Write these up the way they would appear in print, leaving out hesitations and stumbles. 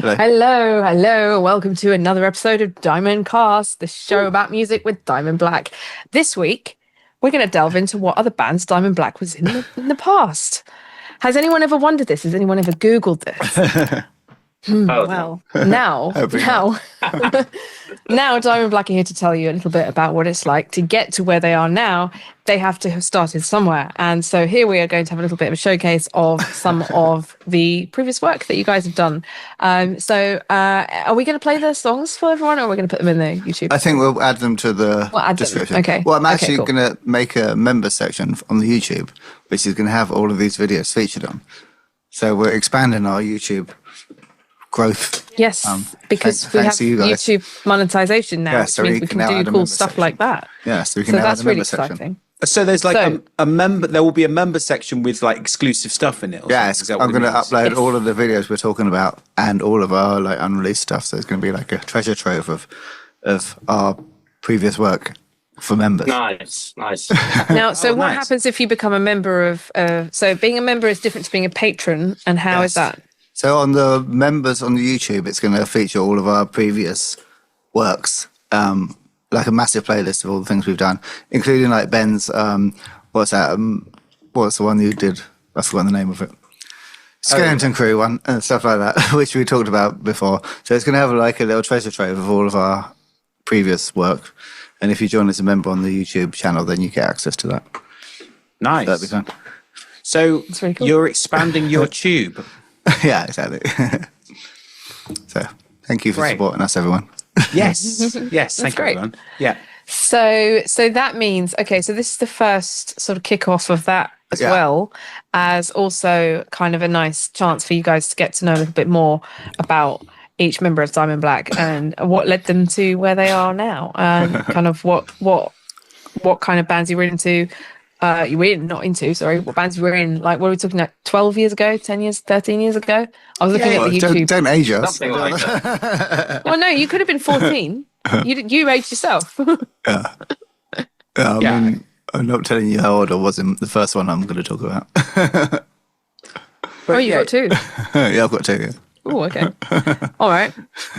Hello. Welcome to another episode of Diamond Cast, the show about music with Diamond Black. This week, we're going to delve into what other bands Diamond Black was in the past. Has anyone ever wondered this? Has anyone ever Googled this? Now, now Diamond Black are here to tell you a little bit about what it's like to get to where they are now. They have to have started somewhere. And so here we are going to have a little bit of a showcase of some of the previous work that you guys have done. Are we going to play the songs for everyone, or are we going to put them in the YouTube? I think we'll add them to the description. Okay. Well, I'm actually going to make a member section on the YouTube, which is going to have all of these videos featured on. So we're expanding our YouTube growth. Yes, because we have YouTube monetization now, which means we can do cool stuff like that. Yeah, so we can add a member section. Exciting. So there's like a member. There will be a member section with like exclusive stuff in it. Yes, I'm going to upload all of the videos we're talking about and all of our like unreleased stuff. So it's going to be like a treasure trove of our previous work for members. Nice. Now, what happens if you become a member of? So being a member is different to being a patron, and how is that? So on the members on the YouTube, it's going to feature all of our previous works, like a massive playlist of all the things we've done, including like Ben's, what's that? What's the one you did? I've forgotten the name of it. Skeleton Crew one and stuff like that, which we talked about before. So it's going to have like a little treasure trove of all of our previous work. And if you join as a member on the YouTube channel, then you get access to that. Nice. That'd be fun. So you're expanding your tube. Yeah, exactly. So thank you for supporting us, everyone. Yes. Thank you, everyone. Yeah. So that means, so this is the first sort of kickoff of that as well, as also kind of a nice chance for you guys to get to know a little bit more about each member of Diamond Black and what led them to where they are now, and kind of what kind of bands you were into. What bands you were in, like, what are we talking about, 12 years ago, 10 years, 13 years ago? I was looking at the YouTube. Don't age us. Something like that. Well, no, you could have been 14. You aged yourself. I mean, I'm not telling you how old I was in the first one I'm going to talk about. You've got two. Yeah, I've got two, yeah. Oh, okay. All right.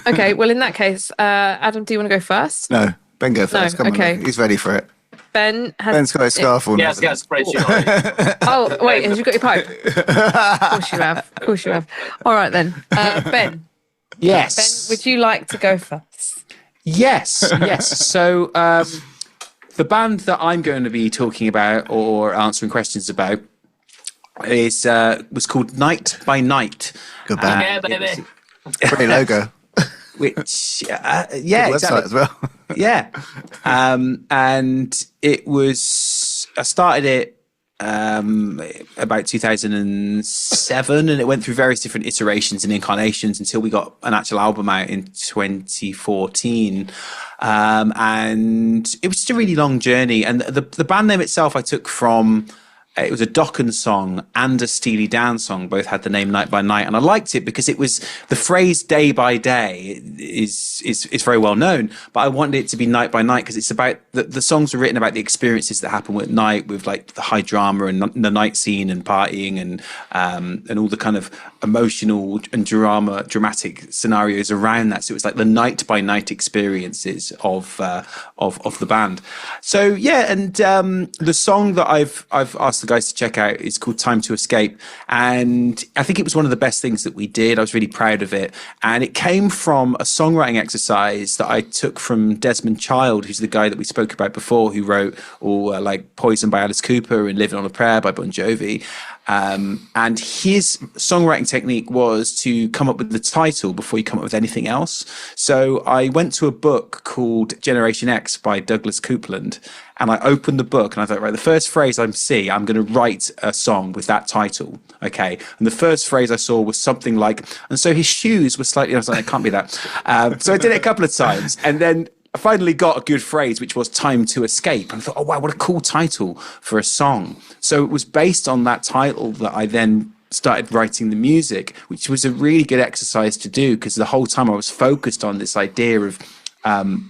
Okay, well, in that case, Adam, do you want to go first? No, Ben go first. Come on, he's ready for it. Ben's got his scarf on. Yeah, it's got a spreadsheet already. Oh, wait, have you got your pipe? Of course you have. All right, then. Ben. Yes. Ben, would you like to go first? Yes. So the band that I'm going to be talking about or answering questions about was called Night by Night. Good band. Yeah, baby. Great logo. Which, Good exactly. website as well. Yeah. And it was, I started it about 2007, and it went through various different iterations and incarnations until we got an actual album out in 2014. And it was just a really long journey. And the band name itself I took from, it was a Dokken song and a Steely Dan song. Both had the name Night by Night, and I liked it because it was the phrase "day by day" is very well known. But I wanted it to be Night by Night because it's about the songs were written about the experiences that happen at night, with like the high drama and the night scene and partying and all the kind of emotional and dramatic scenarios around that. So it was like the night by night experiences of the band. So yeah, and the song that I've asked the guys to check out is called Time to Escape, and I think it was one of the best things that we did. I was really proud of it, and it came from a songwriting exercise that I took from Desmond Child, who's the guy that we spoke about before, who wrote all like Poison by Alice Cooper and Living on a Prayer by Bon Jovi. And his songwriting technique was to come up with the title before you come up with anything else. So I went to a book called Generation X by Douglas Coupland, and I opened the book and I thought, right, the first phrase I'm going to write a song with that title. Okay. And the first phrase I saw was something like, and so his shoes were slightly, I was like, it can't be that. So I did it a couple of times, and then I finally got a good phrase, which was Time to Escape. And I thought, oh, wow, what a cool title for a song. So it was based on that title that I then started writing the music, which was a really good exercise to do because the whole time I was focused on this idea of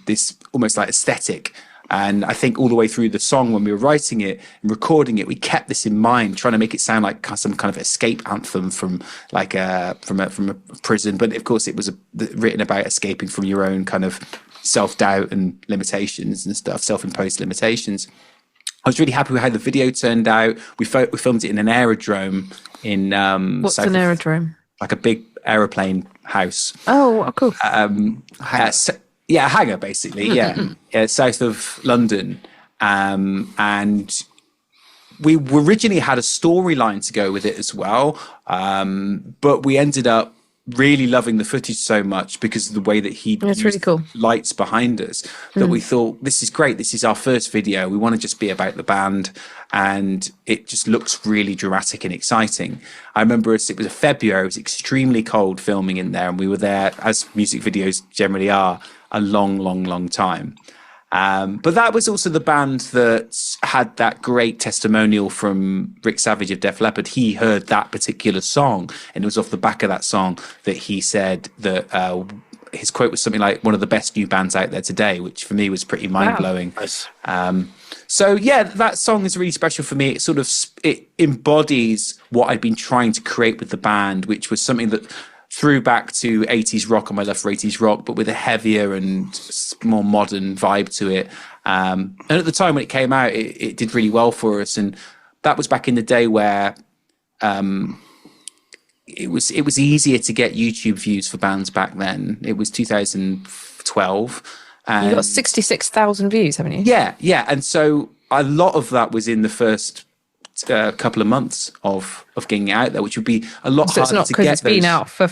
this almost like aesthetic And I think all the way through the song, when we were writing it and recording it, we kept this in mind, trying to make it sound like some kind of escape anthem from like from a prison. But of course, it was written about escaping from your own kind of self-doubt and limitations and stuff, self-imposed limitations. I was really happy with how the video turned out. We filmed it in an aerodrome in what's an aerodrome? Like a big aeroplane house. Oh, cool. Yeah, a hangar basically. Yeah, south of London, and we originally had a storyline to go with it as well, but we ended up really loving the footage so much because of the way that he really cool. lights behind us that we thought, this is great. This is our first video. We want to just be about the band, and it just looks really dramatic and exciting. I remember it was a February. It was extremely cold filming in there, and we were there, as music videos generally are, a long time. But that was also the band that had that great testimonial from Rick Savage of Def Leppard. He heard that particular song, and it was off the back of that song that he said that his quote was something like, one of the best new bands out there today, which for me was pretty mind-blowing. Wow. Nice. So yeah, that song is really special for me. It embodies what I'd been trying to create with the band, which was something that threw back to 80s rock and my love for 80s rock, but with a heavier and more modern vibe to it. And at the time when it came out, it did really well for us. And that was back in the day where it was easier to get YouTube views for bands back then. It was 2012. And you got 66,000 views, haven't you? Yeah. And so a lot of that was in the first couple of months of getting it out there, which would be a lot harder to get. So it's not because it's been out for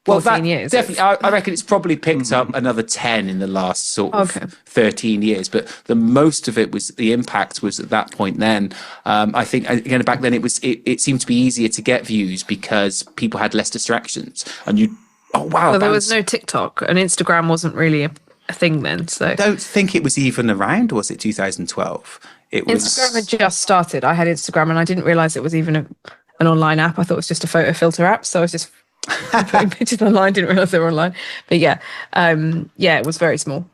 14 years? Definitely. I reckon it's probably picked up another 10 in the last sort of 13 years. But the most of it was, the impact was at that point then. I think, again, back then it seemed to be easier to get views because people had less distractions. And well, there was no TikTok, and Instagram wasn't really a thing then. So I don't think it was even around, was it 2012? Instagram had just started. I had Instagram and I didn't realise it was even an online app. I thought it was just a photo filter app. So I was just putting pictures online, didn't realise they were online. But yeah, it was very small.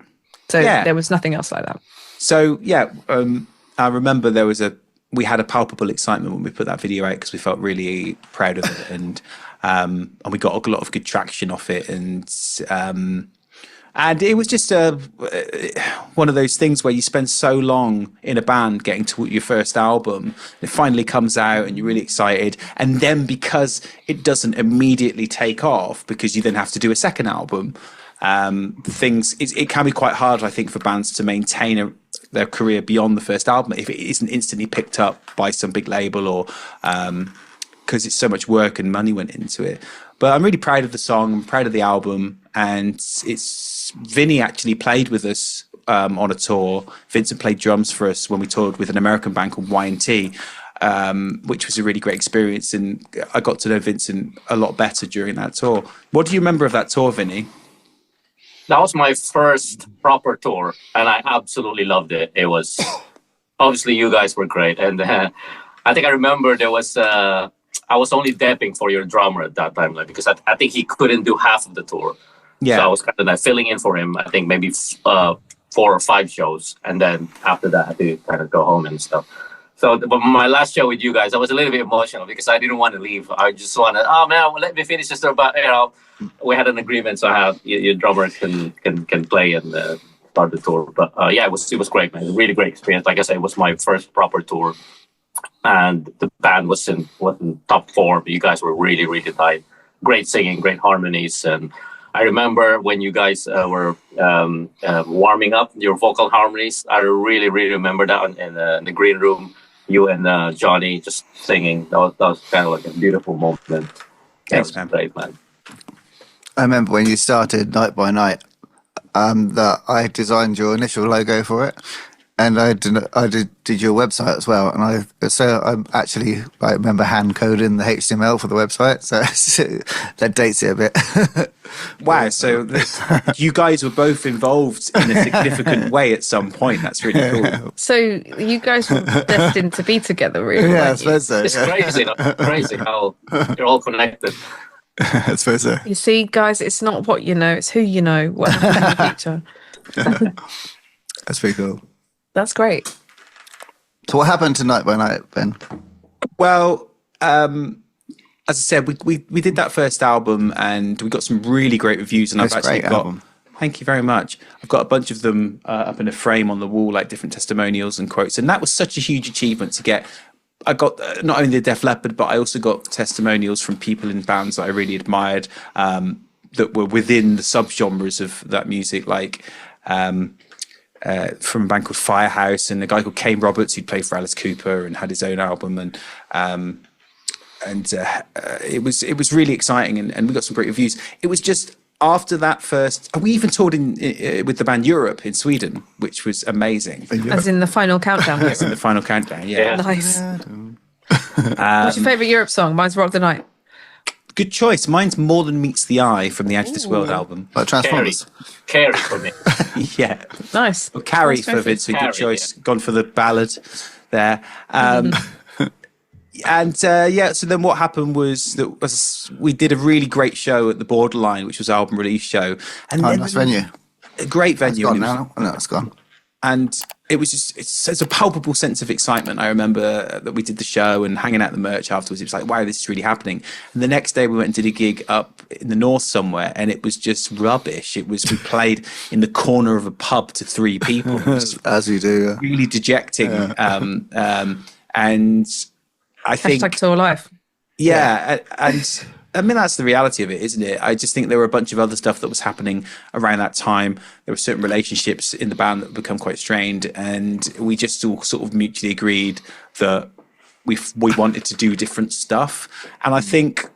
So there was nothing else like that. So I remember we had a palpable excitement when we put that video out because we felt really proud of it, and we got a lot of good traction off it, and it was just one of those things where you spend so long in a band getting to your first album, it finally comes out and you're really excited. And then because it doesn't immediately take off, because you then have to do a second album, it can be quite hard, I think, for bands to maintain their career beyond the first album if it isn't instantly picked up by some big label, or because it's so much work and money went into it. But I'm really proud of the song. I'm proud of the album, and Vinny actually played with us on a tour. Vincent played drums for us when we toured with an American band called Y&T, which was a really great experience. And I got to know Vincent a lot better during that tour. What do you remember of that tour, Vinny? That was my first proper tour, and I absolutely loved it. It was, obviously, you guys were great. And I think I remember there was, I was only depping for your drummer at that time, because I think he couldn't do half of the tour. Yeah. So I was kind of like filling in for him, I think maybe 4 or 5 shows. And then after that, I had to kind of go home and stuff. So my last show with you guys, I was a little bit emotional because I didn't want to leave. I just wanted, let me finish this tour. But, we had an agreement, so I have your drummer can play and start the tour. But it was great, man. A really great experience. Like I said, it was my first proper tour. And the band was in top form. You guys were really, really tight. Great singing, great harmonies. And I remember when you guys were warming up your vocal harmonies. I really, really remember that in the green room. You and Johnny just singing. That was kind of like a beautiful moment. Thanks, man. Great, man. I remember when you started Night by Night, that I designed your initial logo for it, and I did your website as well. And I actually remember hand coding the HTML for the website, so that dates it a bit. Wow! So you guys were both involved in a significant way at some point. That's really cool. So you guys were destined to be together, really? Yeah, I suppose so. It's crazy how you're all connected. I suppose so. You see, guys, it's not what you know; it's who you know. What happens in the future. That's pretty cool. That's great. So what happened to Night by Night, Ben? Well, as I said, we did that first album and we got some really great reviews. And That's I've actually great got. album. Thank you very much. I've got a bunch of them up in a frame on the wall, like different testimonials and quotes. And that was such a huge achievement to get. I got not only the Def Leppard, but I also got testimonials from people in bands that I really admired that were within the subgenres of that music, like from a band called Firehouse and a guy called Kane Roberts who played for Alice Cooper and had his own album. And it was really exciting, and we got some great reviews. It was just after that first, we even toured with the band Europe in Sweden, which was amazing. As in the final countdown. Yes, in the final countdown. Yeah. Nice. What's your favourite Europe song? Mine's Rock the Night. Good choice. Mine's More Than Meets the Eye from the Edge of This World album. Like Transformers. Carry for me. Yeah. Nice. Well, Carrie Nice for choices. Vincent. Good Carrie, choice. Gone for the ballad there. And so then what happened was that we did a really great show at the Borderline, which was our album release show. And then Nice venue. a great venue. It's gone and it was- now. No, it's gone. And it was just, it's a palpable sense of excitement. I remember that we did the show and hanging out the merch afterwards. It was like, wow, this is really happening. And the next day we went and did a gig up in the north somewhere and it was just rubbish. We played in the corner of a pub to 3 people. It was As you do. Yeah. really dejecting. And I think, Hashtag Tour Life. yeah, and I mean, that's the reality of it, isn't it? I just think there were a bunch of other stuff that was happening around that time. There were certain relationships in the band that had become quite strained, and we just all sort of mutually agreed that we wanted to do different stuff. And I think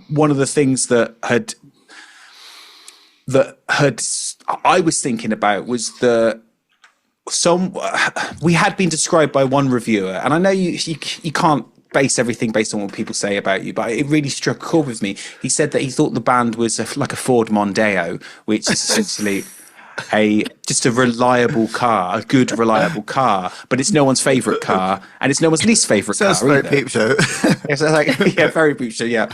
one of the things that I was thinking about was we had been described by one reviewer, and I know you can't base everything based on what people say about you, but it really struck a chord with me. He said that he thought the band was like a Ford Mondeo, which is essentially just a reliable car, a good reliable car, but it's no one's favorite car and it's no one's least favorite car. Sounds very Peep Show. Yes, yeah, very Peep Show, yeah.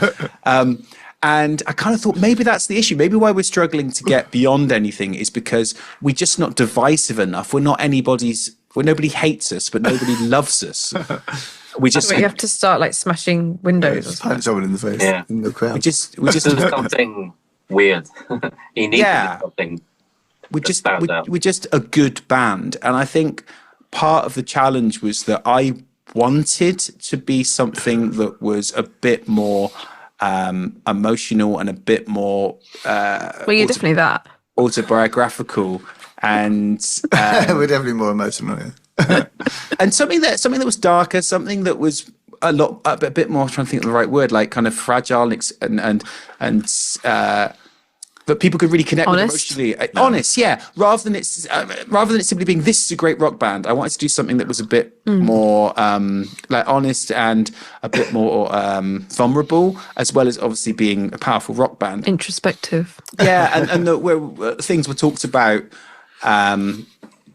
And I kind of thought maybe that's the issue. Maybe why we're struggling to get beyond anything is because we're just not divisive enough. We're not nobody hates us, but nobody loves us. We just You have to start like smashing windows. Just punch someone in the face in the crowd. we just Do something weird. You need to do something. we're just a good band. And I think part of the challenge was that I wanted to be something that was a bit more emotional and a bit more Well, you're definitely that. autobiographical and We're definitely more emotional. Yeah. and something that was darker, something that was a bit more, trying to think of the right word, like kind of fragile and that people could really connect with emotionally. Honest, yeah. Rather than it simply being, this is a great rock band, I wanted to do something that was a bit more like honest and a bit more vulnerable, as well as obviously being a powerful rock band. Introspective. Yeah, and where things were talked about,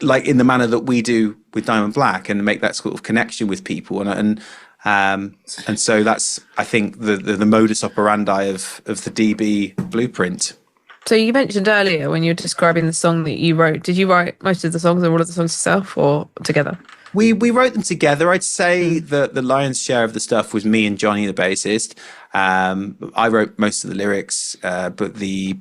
like in the manner that we do with Diamond Black, and make that sort of connection with people, and so that's, I think, the modus operandi of the DB blueprint. So you mentioned earlier when you were describing the song that you wrote, did you write most of the songs or all of the songs yourself or together? We wrote them together. I'd say that the lion's share of the stuff was me and Johnny, the bassist. I wrote most of the lyrics, but the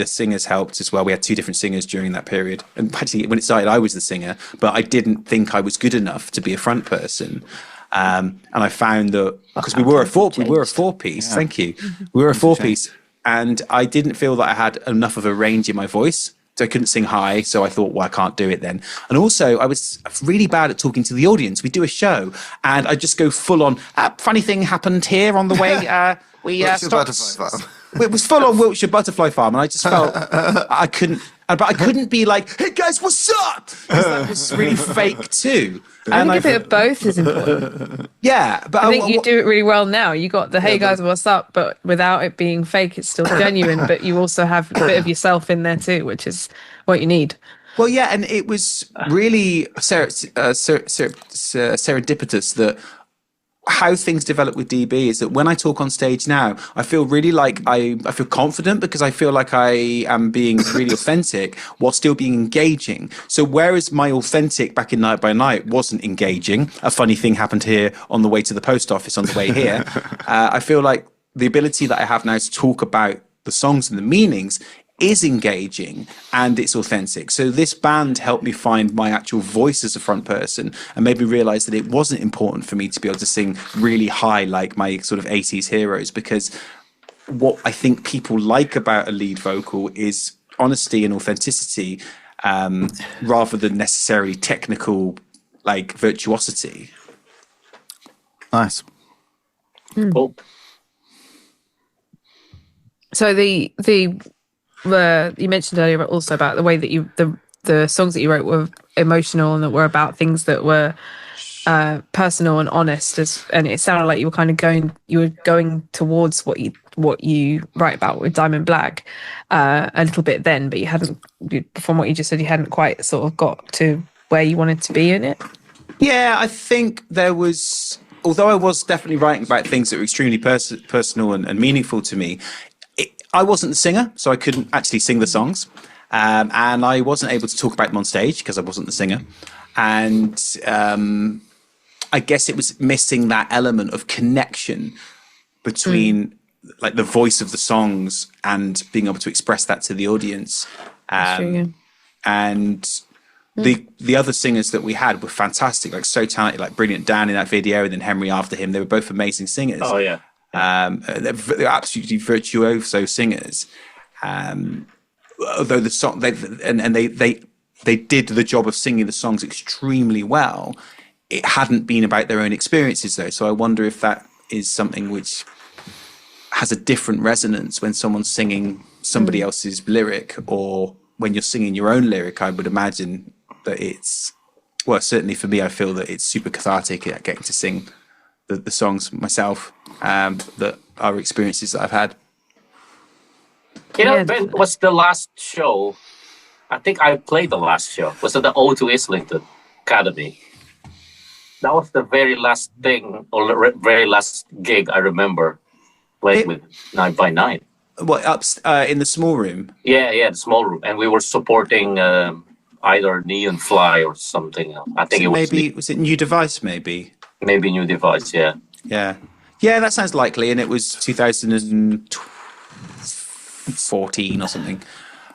singers helped as well. We had 2 different singers during that period. And actually, when it started, I was the singer, but I didn't think I was good enough to be a front person. And I found that because we were a 4-piece. Yeah. Thank you. We were a 4-piece. And I didn't feel that I had enough of a range in my voice. So I couldn't sing high. So I thought, well, I can't do it then. And also, I was really bad at talking to the audience. We do a show and I just go full on, funny thing happened here on the way. We stopped. It was full on Wiltshire Butterfly Farm. And I just felt I couldn't be like, hey guys, what's up? Because that was really fake too. I think a bit of both is important. Yeah, but I think you do it really well now. You got the hey guys, what's up? But without it being fake, it's still genuine. But you also have a bit of yourself in there too, which is what you need. Well, yeah, and it was really serendipitous that how things develop with DB is that when I talk on stage now, I feel really like I feel confident because I feel like I am being really authentic while still being engaging. So whereas my authentic back in Night by Night wasn't engaging, a funny thing happened here on the way to the post office on the way here. I feel like the ability that I have now to talk about the songs and the meanings is engaging and it's authentic. So this band helped me find my actual voice as a front person and made me realize that it wasn't important for me to be able to sing really high like my sort of 80s heroes, because what I think people like about a lead vocal is honesty and authenticity, rather than necessarily technical like virtuosity. Nice. Cool. So you mentioned earlier also about the way that the songs that you wrote were emotional and that were about things that were personal and honest, and it sounded like you were going towards what you write about with Diamond Black a little bit then, but from what you just said, you hadn't quite sort of got to where you wanted to be in it. Yeah, I think there was, although I was definitely writing about things that were extremely personal and meaningful to me, I wasn't the singer, so I couldn't actually sing the songs. And I wasn't able to talk about them on stage because I wasn't the singer. And I guess it was missing that element of connection between like the voice of the songs and being able to express that to the audience. True, yeah. And the other singers that we had were fantastic, like so talented, like Brilliant Dan in that video, and then Henry after him. They were both amazing singers. Oh yeah. They're absolutely virtuoso singers. Although the song they did the job of singing the songs extremely well, it hadn't been about their own experiences though. So I wonder if that is something which has a different resonance when someone's singing somebody else's lyric, or when you're singing your own lyric. I would imagine that it's, well, certainly for me, I feel that it's super cathartic at getting to sing the songs myself, that are experiences that I've had. You know, when was the last show? I think I played the last show. Was it the O2 Islington Academy? That was the very last thing, or very last gig I remember playing with Night by Night. What, in the small room? Yeah, the small room. And we were supporting either Neon Fly or something. I think was it New Device, maybe? Maybe New Device, yeah. Yeah, that sounds likely. And it was 2014 or something.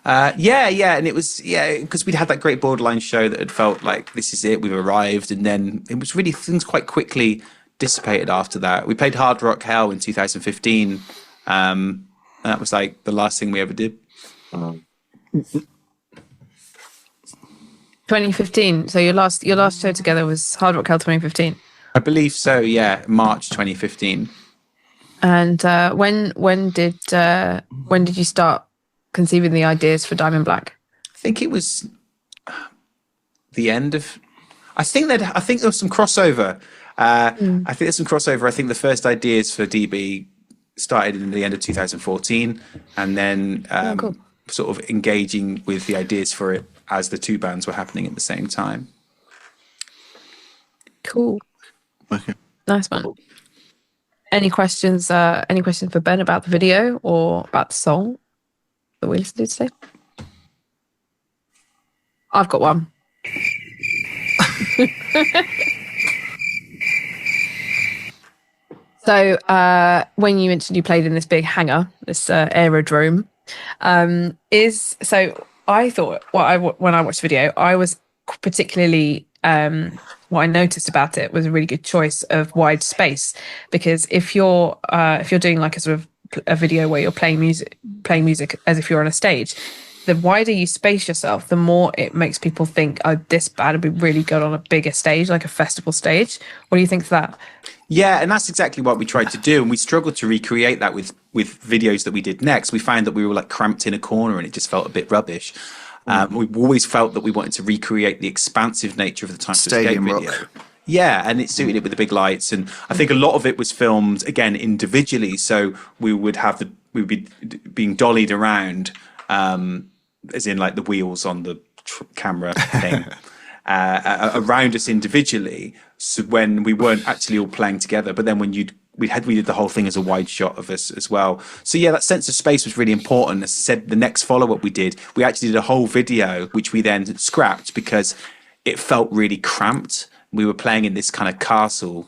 And it was, because we'd had that great Borderline show that had felt like this is it, we've arrived, and then it was really, things quite quickly dissipated after that. We played Hard Rock Hell in 2015. And that was like the last thing we ever did. 2015. So your last show together was Hard Rock Hell 2015. I believe so. Yeah, March 2015. And when did you start conceiving the ideas for Diamond Black? I think it was the end of. I think there was some crossover. I think there's some crossover. I think the first ideas for DB started in the end of 2014, and then cool. sort of engaging with the ideas for it as the two bands were happening at the same time. Cool. Okay. Nice one. Any questions for Ben about the video or about the song that we listened to today? I've got one. So when you mentioned you played in this big hangar, this aerodrome, I thought when I watched the video, I was particularly what I noticed about it was a really good choice of wide space, because if you're doing like a sort of a video where you're playing music as if you're on a stage, the wider you space yourself, the more it makes people think, oh, this band would be really good on a bigger stage, like a festival stage. What do you think of that? Yeah, and that's exactly what we tried to do, and we struggled to recreate that with videos that we did next. We found that we were like cramped in a corner and it just felt a bit rubbish. We've always felt that we wanted to recreate the expansive nature of the Time to Escape video. Yeah, and it suited it with the big lights, and I think a lot of it was filmed again individually. So we would be being dollied around, as in like the wheels on the camera thing, around us individually, when we weren't actually all playing together. But then when we did the whole thing as a wide shot of us as well. So yeah, that sense of space was really important. As I said, the next follow-up we actually did a whole video, which we then scrapped because it felt really cramped. We were playing in this kind of castle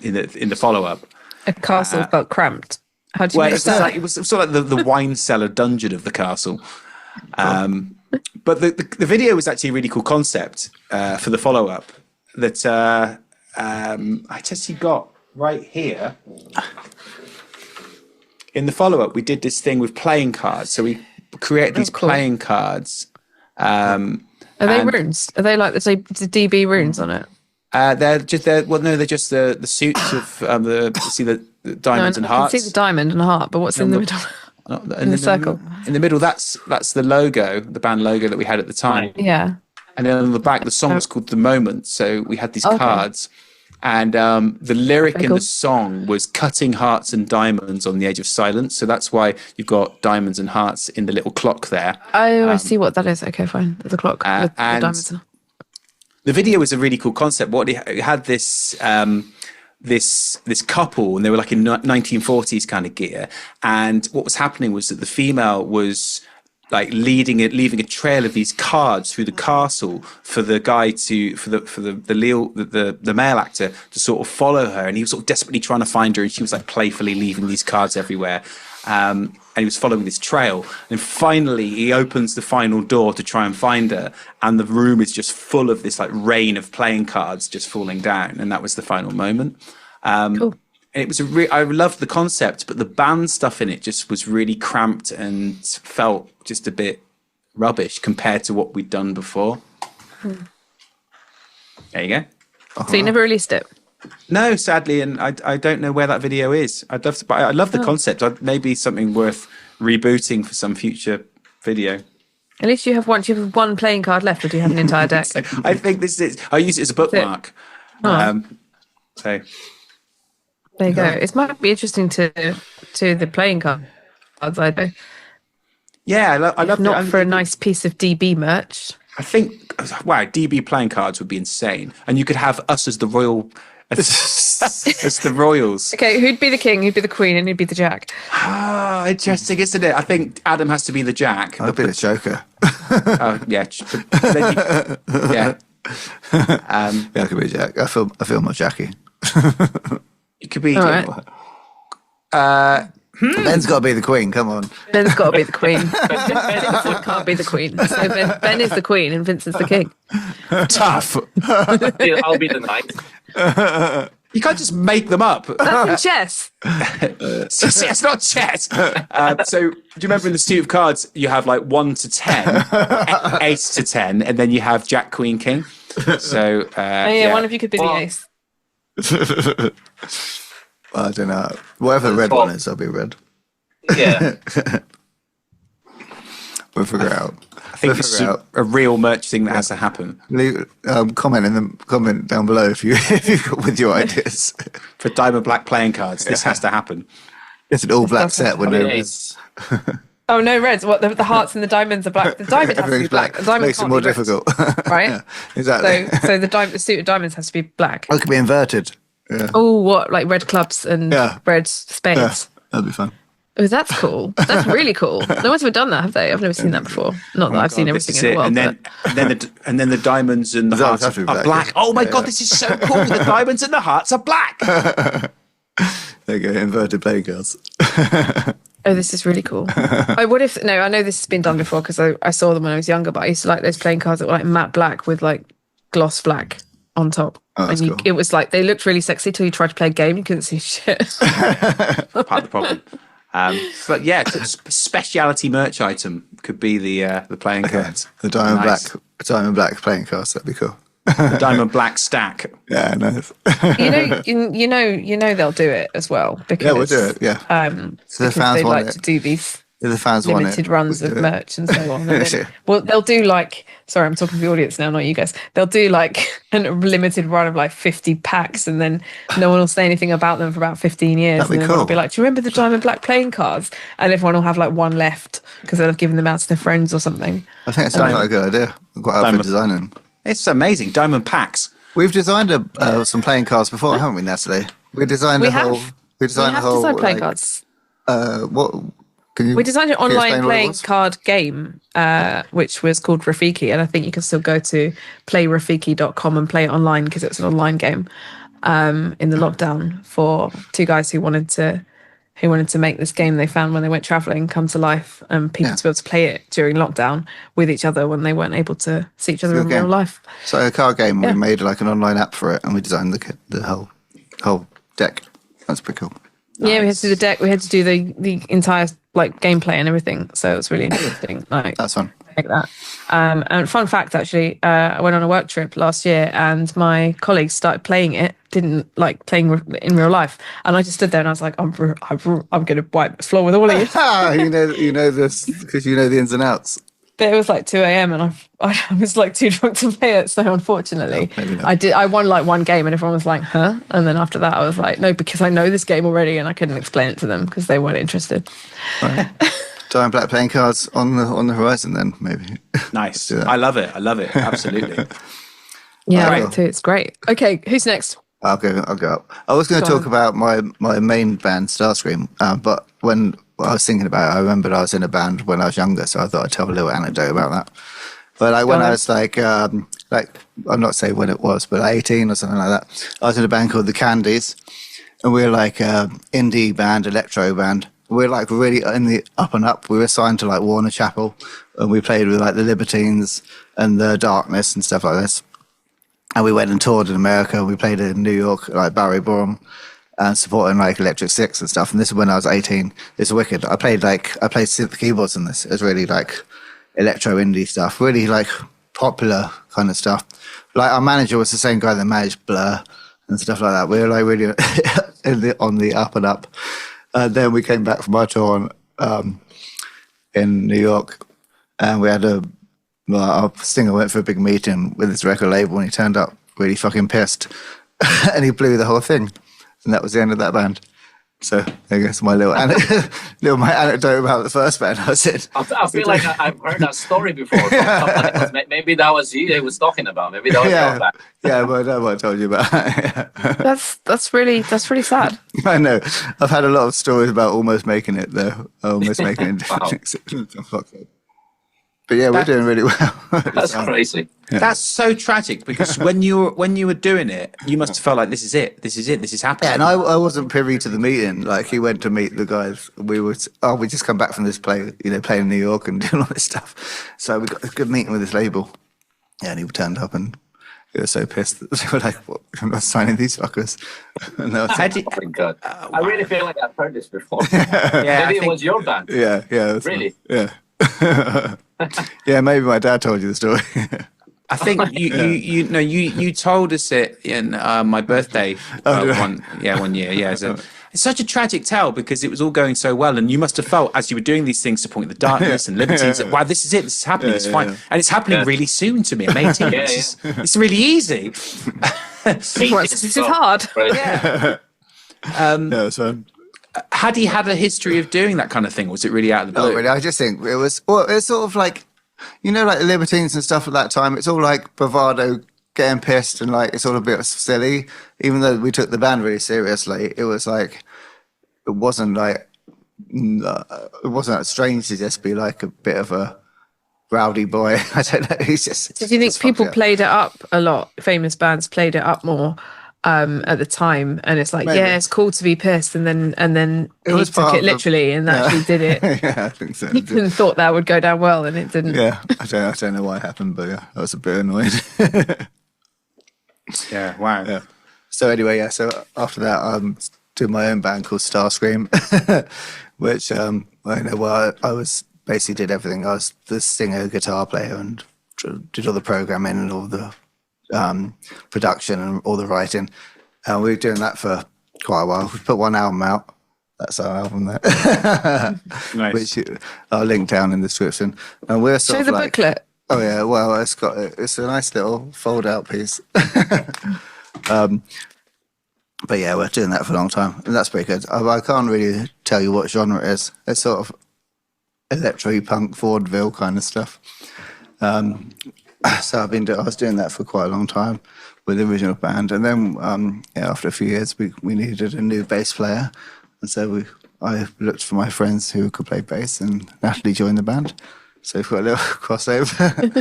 in the follow-up. A castle felt cramped. How do you make that? It was sort of like the wine cellar dungeon of the castle. But the video was actually a really cool concept for the follow-up that I just got right here. In the follow-up, we did this thing with playing cards. So we created these playing cards. Are they runes? Are they like the DB runes on it? They're just the suits of the diamonds and hearts. I can see the diamond and heart, but what's in the middle? In the circle. In the middle, that's the logo, the band logo that we had at the time. Yeah. And then on the back, the song was called The Moment. So we had these cards. And the lyric in the song was cutting hearts and diamonds on the edge of silence. So that's why you've got diamonds and hearts in the little clock there. Oh, I see what that is. Okay, fine. The clock with the diamonds. The video was a really cool concept. What it had this this couple, and they were like in 1940s kind of gear. And what was happening was that the female was like leaving a trail of these cards through the castle for the guy for the male actor to sort of follow her, and he was sort of desperately trying to find her, and she was like playfully leaving these cards everywhere, and he was following this trail, and finally he opens the final door to try and find her, and the room is just full of this like rain of playing cards just falling down, and that was the final moment. Cool. And it was I loved the concept, but the band stuff in it just was really cramped and felt just a bit rubbish compared to what we'd done before. There you go. So you never released it? No, sadly, and I don't know where that video is. I'd love to, but I love the concept. Maybe something worth rebooting for some future video. At least you have one. Do you have one playing card left, or do you have an entire deck? I think this is. I use it as a bookmark. So. There you go. It might be interesting to the playing cards. I know. Yeah, I love not for a nice piece of DB merch. I think, wow, DB playing cards would be insane, and you could have us as the royal, as the royals. Okay, who'd be the king? Who'd be the queen? And who'd be the jack? Ah, interesting, isn't it? I think Adam has to be the jack. I'd be the joker. Oh yeah, yeah. Yeah, I could be Jack. I feel more Jackie. It could be. Right. Ben's got to be the queen. Come on. Ben's got to be the queen. Vincent can't be the queen. So Ben is the queen and Vincent's the king. Tough. I'll be the knight. You can't just make them up. That's in chess. It's not chess. So do you remember in the suit of cards you have like 1 to 10, 8 to 10, and then you have Jack, Queen, King. So yeah, one of you could be the ace. I don't know. Whatever the red one is, I'll be red. Yeah. We'll figure it out. I think it's a real merch thing that has to happen. Leave, comment down below if you with your ideas For Diamond Black playing cards, this has to happen. It's an all black set with no Yes. Oh, no reds. What, the hearts and the diamonds are black. The diamond has to be black. The diamond makes it can't more be red, difficult. right? Yeah, exactly. So the suit of diamonds has to be black. It could be inverted. Yeah. Oh, what, like red clubs and red spades? Yeah, that'd be fun. Oh, that's cool. That's really cool. No one's ever done that, have they? I've never seen that before. Not that I've seen everything in the world. And then the diamonds and the hearts are black. Oh my god, this is so cool. The diamonds and the hearts are black. There you go, inverted playing cards. Oh, this is really cool. I know this has been done before because I saw them when I was younger, but I used to like those playing cards that were like matte black with like gloss black on top. Oh, that's cool. It was like they looked really sexy till you tried to play a game, you couldn't see shit. Part of the problem. But yeah, speciality merch item could be the playing cards. The diamond black playing cards, that'd be cool. The diamond black stack. Yeah, nice. you know they'll do it as well because we'll do it. Yeah. So the fans they like to do these limited runs of merch and so on. And then, well, they'll do like. Sorry, I'm talking to the audience now, not you guys. They'll do like a limited run of like 50 packs, and then no one will say anything about them for about 15 years. That'd be and then cool. they'll be like, "Do you remember the diamond black playing cards?" And everyone will have like one left because they'll have given them out to their friends or something. I think it sounds like a good idea. I'm quite up for designing. It's amazing. Diamond packs. We've designed some playing cards before, haven't we, Natalie? We designed We a have. whole. We designed a whole. designed playing like, cards. What? Can you? We designed an can you online explain what it playing was? card game, which was called Rafiki, and I think you can still go to playrafiki.com and play it online because it's an online game. In the lockdown, for two guys who wanted to make this game they found when they went traveling come to life, and people to be able to play it during lockdown with each other when they weren't able to see each other in real life. So a card game. Yeah. We made like an online app for it, and we designed the whole deck. That's pretty cool. Yeah, we had to do the deck. We had to do the entire like gameplay and everything. So it was really interesting. Like That's fun. like that. And fun fact, actually, I went on a work trip last year, and my colleagues started playing it. Didn't like playing in real life, and I just stood there and I was like, I'm going to wipe the floor with all of you. you know this because you know the ins and outs. But it was like 2 a.m. and I was like too drunk to play it. So unfortunately, I won like one game, and everyone was like, "Huh?" And then after that, I was like, "No," because I know this game already, and I couldn't explain it to them because they weren't interested. Right. Giant black playing cards on the horizon. Then maybe. Nice. I love it. Absolutely. Yeah, Right. right too. It's great. Okay, who's next? I'll go up. I was going to talk about my main band, Starscream, but when I was thinking about it, I remembered I was in a band when I was younger, so I thought I'd tell a little anecdote about that. But like when I was like I'm not saying when it was, but 18 or something like that, I was in a band called The Candies, and we were like indie band, electro band. We were like really in the up and up. We were signed to like Warner Chappell, and we played with like the Libertines and the Darkness and stuff like this. And we went and toured in America. We played in New York, like Barry Borum, and supporting like Electric Six and stuff. And this is when I was 18. It's wicked. I played synth keyboards in this. It was really like electro indie stuff, really like popular kind of stuff. Like our manager was the same guy that managed Blur and stuff like that. We were like really on the up and up. Then we came back from our tour in New York, and we had our singer went for a big meeting with his record label, and he turned up really fucking pissed, and he blew the whole thing, and that was the end of that band. So I guess my little anecdote about the first band I was in. I feel like I've heard that story before. Maybe that was you he was talking about. Maybe that was your band. Yeah, but I know what I told you about. That's really sad. I know. I've had a lot of stories about almost making it though. Almost making it. Wow. But yeah, we're doing really well. That's crazy. Yeah. That's so tragic because when you were doing it, you must have felt like this is it, this is happening. Yeah, and I wasn't privy to the meeting. Like he went to meet the guys. We just come back from this play, playing in New York and doing all this stuff. So we got a good meeting with this label. Yeah, and he turned up and they were so pissed that they were like, "What? I'm not signing these fuckers." And Oh my God. I really feel like I've heard this before. Yeah, Maybe it was your band. Yeah. Really? Yeah. Yeah, maybe my dad told you the story. I think you told us it in my birthday one year. Yeah, it's such a tragic tale because it was all going so well, and you must have felt as you were doing these things, supporting the Darkness and Libertines. Wow, this is it. This is happening. It's fine, and it's happening really soon to me. I'm 18. It's really easy. This is hard. Yeah. No, it's fun. Had he had a history of doing that kind of thing? Was it really out of the blue? Not really. I just think it was. Well, it's sort of like, like the Libertines and stuff at that time. It's all like bravado, getting pissed, and like it's all a bit silly. Even though we took the band really seriously, it was like it wasn't that strange to just be like a bit of a rowdy boy. I don't know. He's just. Did you think people played it up a lot? Famous bands played it up more. At the time, and it's like, yeah, it's cool to be pissed, and then he took it literally and actually did it. Yeah, I think so. He thought that would go down well, and it didn't. Yeah, I don't know why it happened, but yeah, I was a bit annoyed. Yeah, wow. Yeah. So anyway, so after that, I'm doing my own band called Starscream, which I was basically did everything. I was the singer, guitar player, and did all the programming and all the production and all the writing, and we were doing that for quite a while. We put one album out. That's our album there. Nice. Which I'll link down in the description. And we're sort Show of the like, booklet. oh yeah, well it's a nice little fold out piece. But yeah, we're doing that for a long time, and that's pretty good. I can't really tell you what genre it is. It's sort of electro-punk vaudeville kind of stuff. So I was doing that for quite a long time. with the original band. And then after a few years, we needed a new bass player, and so I looked for my friends who could play bass, and Natalie joined the band. So we've got a little crossover.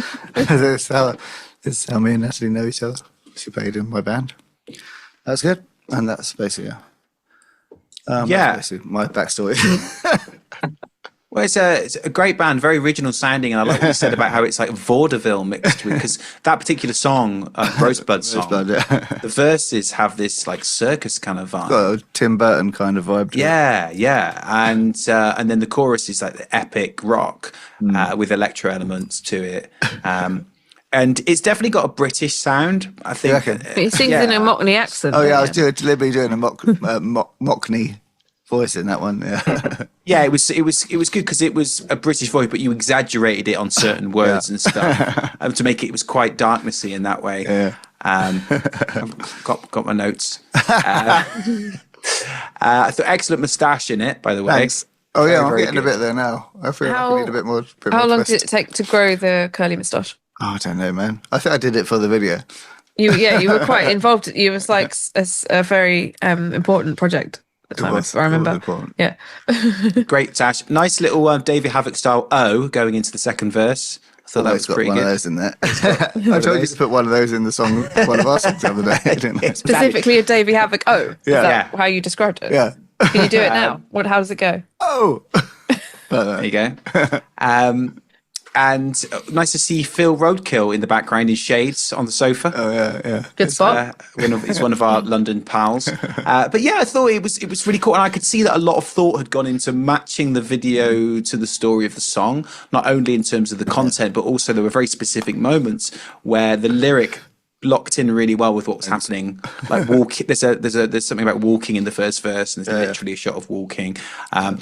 This is how me and Natalie know each other. She played in my band. That's good, and that's basically that's basically my backstory. Well, it's a great band, very original sounding, and I like what you said about how it's like vaudeville mixed with, because that particular song, ROSEBLOOD song, the verses have this like circus kind of vibe. Got a Tim Burton kind of vibe to it. Yeah, and then the chorus is like the epic rock with electro elements to it. And it's definitely got a British sound, I think. But he sings in a Mockney accent. Oh yeah, I was deliberately doing a Mockney voice in that one. Yeah, it was good because it was a British voice, but you exaggerated it on certain words and stuff to make it was quite darknessy in that way. Yeah. I've got my notes. I thought excellent moustache in it, by the way. Thanks. Oh yeah, I'm getting a bit there now. I feel like I need a bit more. How long did it take to grow the curly moustache? Oh, I don't know, man. I think I did it for the video. You were quite involved. It was like a very important project at the time, if I remember. Yeah. Great tash. Nice little David Havoc style O going into the second verse. I thought that was pretty good. One of those in there. I told you to put one of those in the song, one of our songs the other day, didn't I? Specifically a Davy Havoc O. Is that how you described it? Yeah. Can you do it now? How does it go? Oh. There you go. And nice to see Phil Roadkill in the background in shades on the sofa. Oh yeah. Good spot. He's one of our London pals. But yeah, I thought it was really cool, and I could see that a lot of thought had gone into matching the video to the story of the song, not only in terms of the content, but also there were very specific moments where the lyric locked in really well with what was happening. Like there's something about walking in the first verse, and there's literally a shot of walking.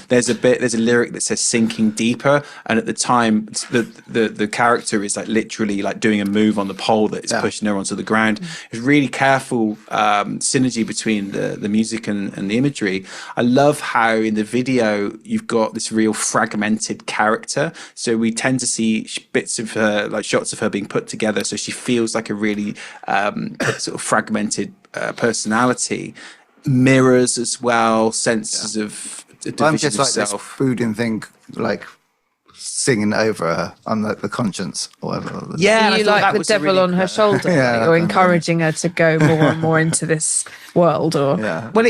There's a lyric that says sinking deeper, and at the time the character is like literally like doing a move on the pole that is pushing her onto the ground. It's really careful synergy between the music and the imagery. I love how in the video you've got this real fragmented character, so we tend to see bits of her, like shots of her being put together, so she feels like a really sort of fragmented personality. Mirrors as well, senses of division I'm just of like self. this brooding thing, like singing over her. I'm like the conscience or whatever. Yeah, you like the devil on her shoulder, or encouraging her to go more and more into this world, or well,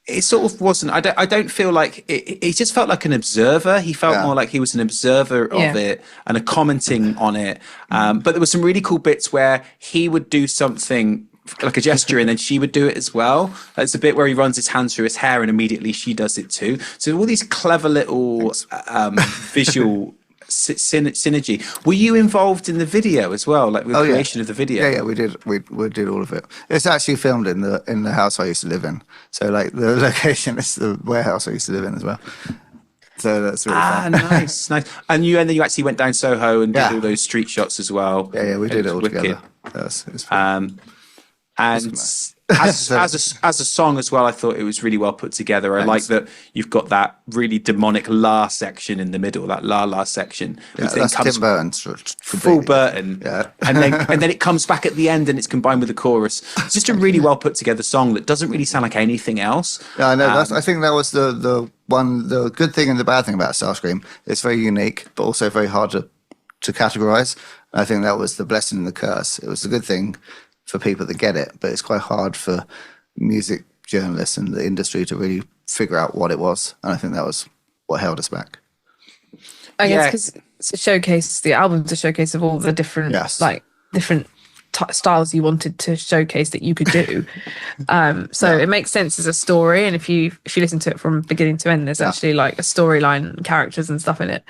it sort of wasn't. I don't feel like it just felt like an observer. He felt more like he was an observer of it and a commenting on it. But there were some really cool bits where he would do something like a gesture and then she would do it as well. It's a bit where he runs his hands through his hair and immediately she does it too. So all these clever little visual synergy. Were you involved in the video as well, like with the creation of the video? Yeah, we did. We did all of it. It's actually filmed in the house I used to live in. So like the location is the warehouse I used to live in as well. So that's really fun. Nice. And then you actually went down Soho and did all those street shots as well. Yeah, we did it all together. It was fun. And as a song as well, I thought it was really well put together. I like that you've got that really demonic la section in the middle, that la section. Yeah, that's Tim Burton. Full Burton. Yeah. and then it comes back at the end and it's combined with the chorus. It's just a really well put together song that doesn't really sound like anything else. Yeah, I know. I think that was the good thing and the bad thing about Starscream. It's very unique, but also very hard to categorize. I think that was the blessing and the curse. It was a good thing for people that get it, but it's quite hard for music journalists and the industry to really figure out what it was, and I think that was what held us back. I guess because it's a showcase. The album's a showcase of all the different styles you wanted to showcase that you could do. So it makes sense as a story, and if you listen to it from beginning to end, there's actually like a storyline, characters and stuff in it.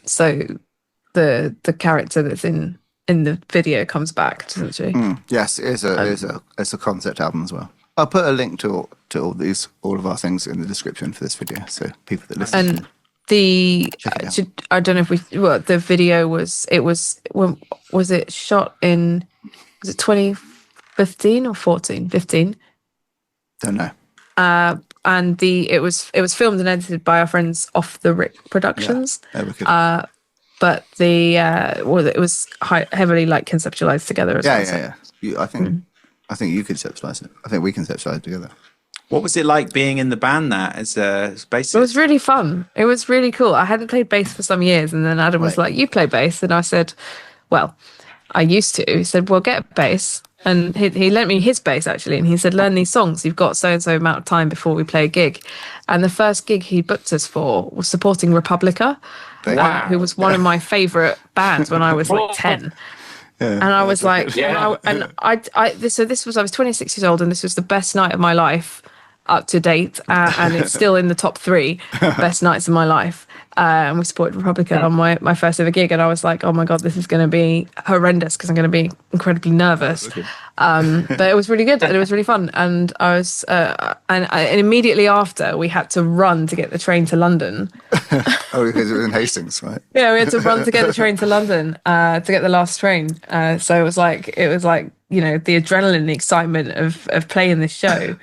So the character that's in the video comes back, doesn't she? Yes, it's a concept album as well. I'll put a link to all of our things in the description for this video, so people that listen. And I don't know if the video was it shot in, was it 2015 or 14? 15? Don't know. And it was filmed and edited by our friends Off the Rick Productions. but it was heavily like conceptualized together as well. Yeah. I think you conceptualized it. I think we conceptualized it together. What was it like being in the band as a bassist? It was really fun. It was really cool. I hadn't played bass for some years, and then Adam was like, "You play bass?" And I said, "Well, I used to." He said, "Well, get a bass." And he lent me his bass, actually, and he said, "Learn these songs. You've got so-and-so amount of time before we play a gig." And the first gig he booked us for was supporting Republica, who was one of my favourite bands when I was like 10. Yeah, and I was like, so this was, I was 26 years old, and this was the best night of my life up to date, and it's still in the top 3 best nights of my life. And we supported Republica on my first ever gig, and I was like, oh my god, this is going to be horrendous because I'm going to be incredibly nervous. But it was really good, and it was really fun. And I was, and immediately after, we had to run to get the train to London. Oh, because it was in Hastings, right? Yeah, we had to run to get the train to London to get the last train. So it was like you know, the adrenaline, the excitement of playing this show.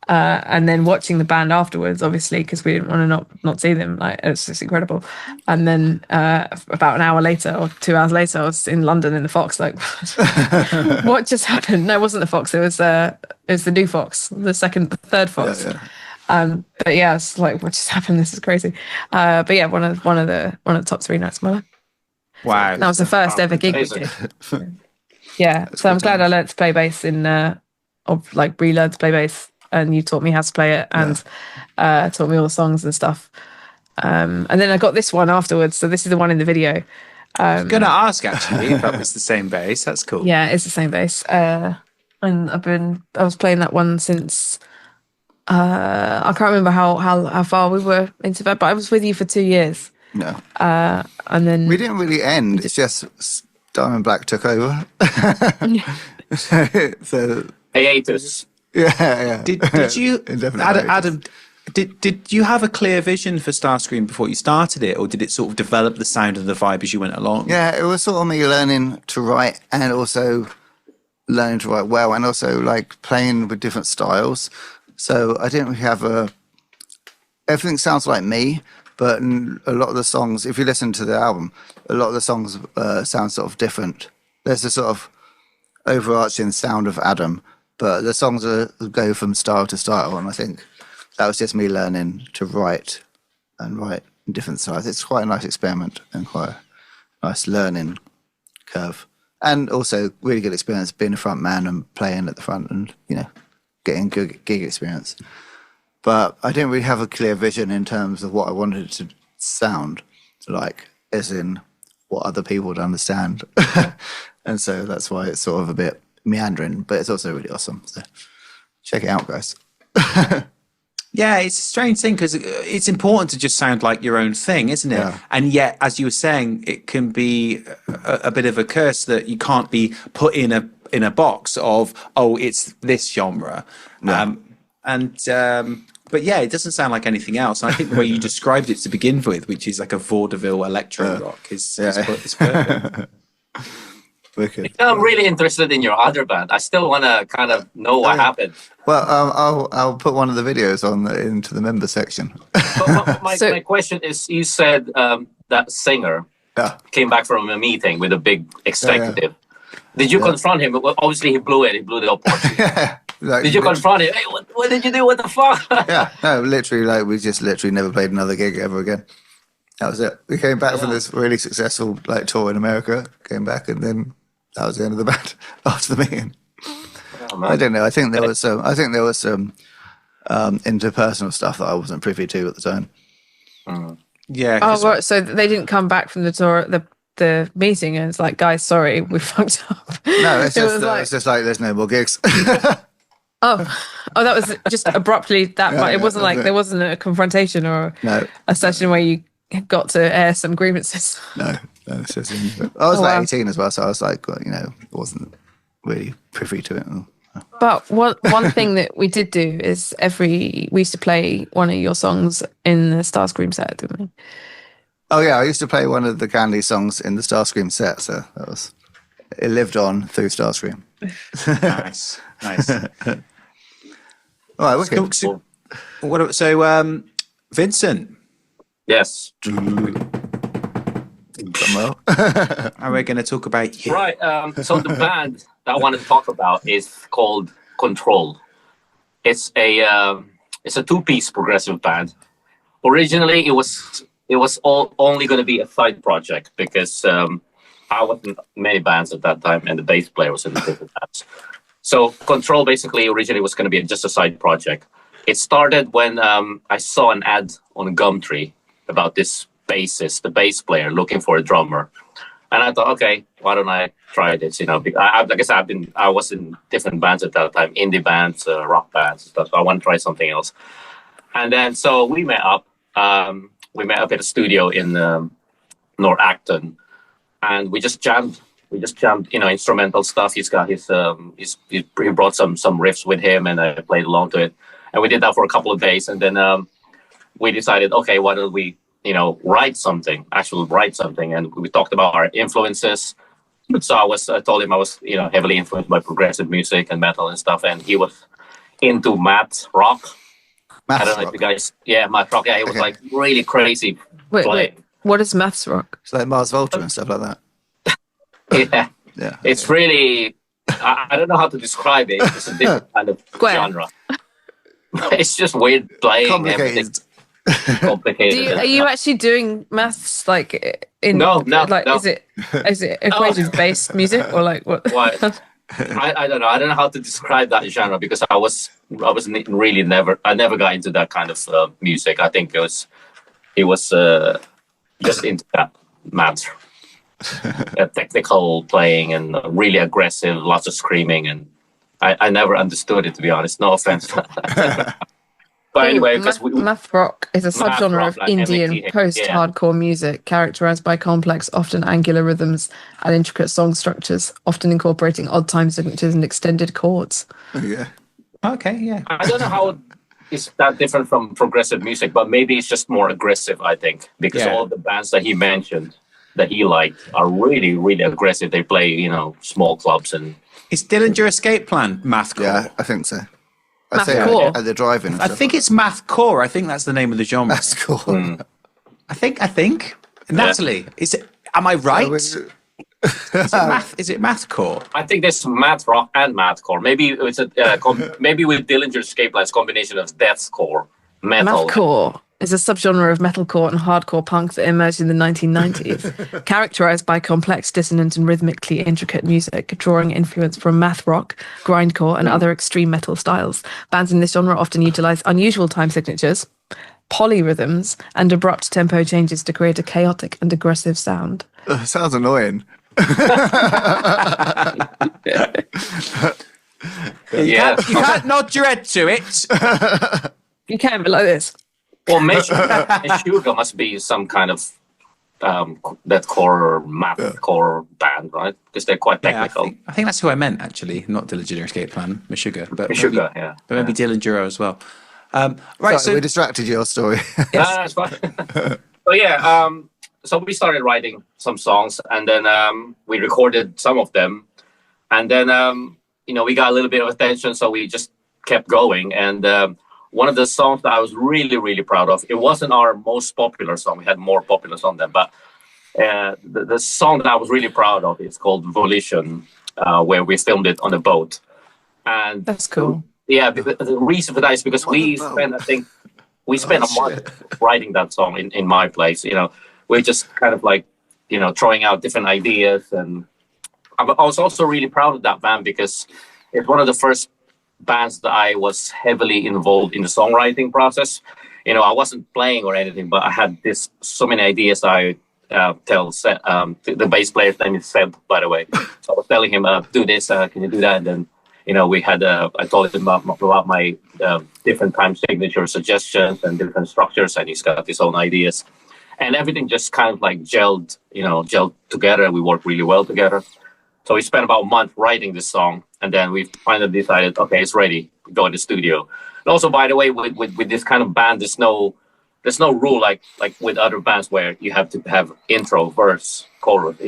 And then watching the band afterwards, obviously, because we didn't want to not see them. Like, it was just incredible. And then about an hour later or 2 hours later, I was in London in the Fox. Like, what just happened? No, it wasn't the Fox. It was the new Fox, the third Fox. Yeah. But yeah, it's like, what just happened? This is crazy. But yeah, one of the top 3 nights of my life. Wow, that was the first ever gig we did. Yeah, so I'm glad I learned to play bass relearned to play bass. And you taught me how to play it, and taught me all the songs and stuff. And then I got this one afterwards. So this is the one in the video. I was going to ask, actually, if that was the same bass. That's cool. Yeah, it's the same bass. And I was playing that one since I can't remember how far we were into that, but I was with you for 2 years. No. And then we didn't really end. It's just Diamond Black took over. so hiatus. Yeah. Did you, Adam? Did you have a clear vision for Starscream before you started it, or did it sort of develop the sound and the vibe as you went along? Yeah, it was sort of me learning to write, and also learning to write well, and also like playing with different styles. So I didn't really have everything sounds like me, but a lot of the songs, if you listen to the album, a lot of the songs sound sort of different. There's a sort of overarching sound of Adam, but the songs go from style to style, and I think that was just me learning to write in different styles. It's quite a nice experiment and quite a nice learning curve, and also really good experience being a front man and playing at the front, and getting good gig experience. But I didn't really have a clear vision in terms of what I wanted it to sound like, as in what other people would understand, and so that's why it's sort of a bit meandering, but it's also really awesome. So check it out, guys. Yeah, it's a strange thing because it's important to just sound like your own thing, isn't it? Yeah. And yet, as you were saying, it can be a bit of a curse that you can't be put in a box of, oh, it's this genre. No. But yeah, it doesn't sound like anything else. And I think the way you described it to begin with, which is like a vaudeville electro rock, is perfect. Wicked. I'm really interested in your other band. I still want to kind of know what happened. Well, I'll put one of the videos into the member section. But my question is, you said that singer came back from a meeting with a big executive. Did you confront him? Well, obviously, he blew it. He blew the opportunity. Did you confront him? Hey, what did you do? What the fuck? No, literally, we just never played another gig ever again. That was it. We came back from this really successful tour in America. Came back, and then that was the end of the band after the meeting. Oh, I don't know. I think there was some interpersonal stuff that I wasn't privy to at the time. Yeah. Oh, right. So they didn't come back from the tour, the meeting, and it's like, guys, sorry, we fucked up. No, it's just like there's no more gigs. Oh, that was just abruptly that. Yeah, it wasn't like there wasn't a confrontation or a session where you got to air some grievances. No, it's just. I was 18 as well, so I was like, wasn't really privy to it. But one thing that we did do is we used to play one of your songs in the Starscream set, didn't we? Oh yeah, I used to play one of the Candy songs in the Starscream set, so it lived on through Starscream. Nice. All right, wicked. So, Vincent. Yes. Cromwell. And we're going to talk about you. Right. So the band that I want to talk about is called Control. It's a two-piece progressive band. Originally, it was only going to be a side project because I was in many bands at that time, and the bass player was in the different bands. So Control basically originally was going to be just a side project. It started when I saw an ad on Gumtree about this bassist, the bass player, looking for a drummer. And I thought, okay, why don't I try this? You know, like I said, I was in different bands at that time, indie bands, rock bands and stuff. So I want to try something else. And then, so we met up. We met up at a studio in North Acton, and we just jammed. We just jammed, you know, instrumental stuff. He's got he brought some riffs with him, and I played along to it. And we did that for a couple of days, and then we decided, okay, why don't we, you know, write something? And we talked about our influences. So I told him I was, you know, heavily influenced by progressive music and metal and stuff, and he was into math rock. I don't know if you guys, math rock. Yeah, he was like really crazy. Wait, what is maths rock? It's like Mars Volta and stuff like that. Yeah. It's really, I don't know how to describe it. It's a different kind of genre. It's just weird playing. Complicated. Complicated. Are you actually doing maths like in? No. Is it equations based music or like what? What? I don't know. I don't know how to describe that genre because I never got into that kind of music. I think he was just into that math, technical playing and really aggressive, lots of screaming, and I never understood it, to be honest. No offense. But anyway, because math rock is a subgenre of Indian post-hardcore music characterized by complex, often angular rhythms and intricate song structures, often incorporating odd time signatures and extended chords. Yeah. Okay, yeah. I don't know how it's that different from progressive music, but maybe it's just more aggressive, I think, because all of the bands that he mentioned that he liked are really, really aggressive. They play, you know, small clubs. And is Dillinger Escape Plan mathcore? Yeah, I think so. Mathcore. At the drive-in. I think it's mathcore. I think that's the name of the genre. Mathcore. I think. Natalie, is it? Am I right? Is it mathcore? I think there's math rock and mathcore. Maybe it's maybe with Dillinger Escape Plan, it's a combination of deathcore, metal. Mathcore is a subgenre of metalcore and hardcore punk that emerged in the 1990s, characterized by complex, dissonant, and rhythmically intricate music, drawing influence from math rock, grindcore, and other extreme metal styles. Bands in this genre often utilize unusual time signatures, polyrhythms, and abrupt tempo changes to create a chaotic and aggressive sound. Sounds annoying. You can't nod your head to it. You can't be like this. Well, Meshuggah must be some kind of deathcore or mathcore band, right? Because they're quite technical. I think that's who I meant, actually, not Dillinger Escape Plan, Meshuggah. But maybe Dillinger as well. Right, so we distracted your story. That's fine. So we started writing some songs, and then we recorded some of them, and then we got a little bit of attention, so we just kept going. And one of the songs that I was really, really proud of, it wasn't our most popular song. We had more popular songs than, but the song that I was really proud of is called Volition, where we filmed it on a boat. And that's cool. Yeah, the reason for that is because we spent a month writing that song in my place. You know, we're just kind of like, throwing out different ideas. And I was also really proud of that band because it's one of the first bands that I was heavily involved in the songwriting process. I wasn't playing or anything, but I had so many ideas. I tell the bass player's name is Seb, by the way. So I was telling him, do this, can you do that? And then, we had, I told him about my different time signature suggestions and different structures, and he's got his own ideas. And everything just kind of like gelled together. We worked really well together. So we spent about a month writing this song, and then we finally decided, okay, it's ready. We go in the studio. And also, by the way, with this kind of band, there's no rule like with other bands where you have to have intro, verse, chorus,